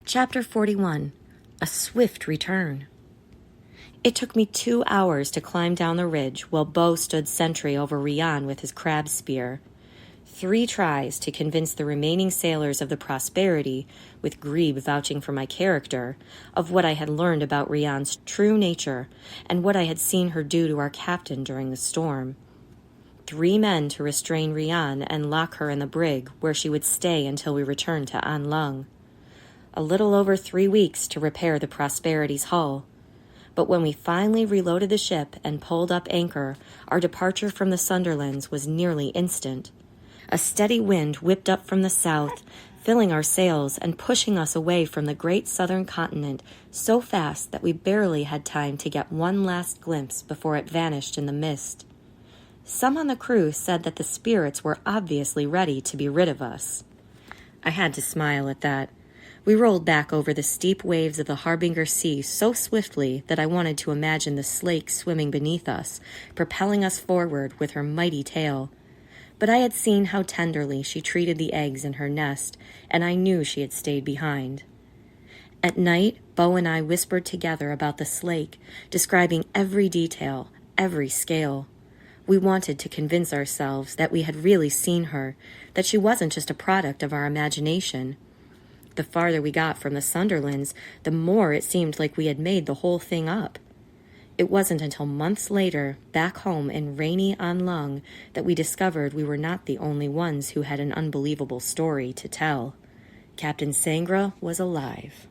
Chapter 41. A Swift Return. It took me 2 hours to climb down the ridge while Bo stood sentry over Rian with his crab spear. 3 tries to convince the remaining sailors of the Prosperity, with Grebe vouching for my character, of what I had learned about Rian's true nature and what I had seen her do to our captain during the storm. 3 men to restrain Rian and lock her in the brig, where she would stay until we returned to An Lung. A little over 3 weeks to repair the Prosperity's hull. But when we finally reloaded the ship and pulled up anchor, our departure from the Sunderlands was nearly instant. A steady wind whipped up from the south, filling our sails and pushing us away from the great southern continent so fast that we barely had time to get one last glimpse before it vanished in the mist. Some on the crew said that the spirits were obviously ready to be rid of us. I had to smile at that. We rolled back over the steep waves of the Harbinger Sea so swiftly that I wanted to imagine the Slake swimming beneath us, propelling us forward with her mighty tail. But I had seen how tenderly she treated the eggs in her nest, and I knew she had stayed behind. At night, Bo and I whispered together about the Slake, describing every detail, every scale. We wanted to convince ourselves that we had really seen her, that she wasn't just a product of our imagination. The farther we got from the Sunderlands, the more it seemed like we had made the whole thing up. It wasn't until months later, back home in rainy An Lung, that we discovered we were not the only ones who had an unbelievable story to tell. Captain Sangra was alive.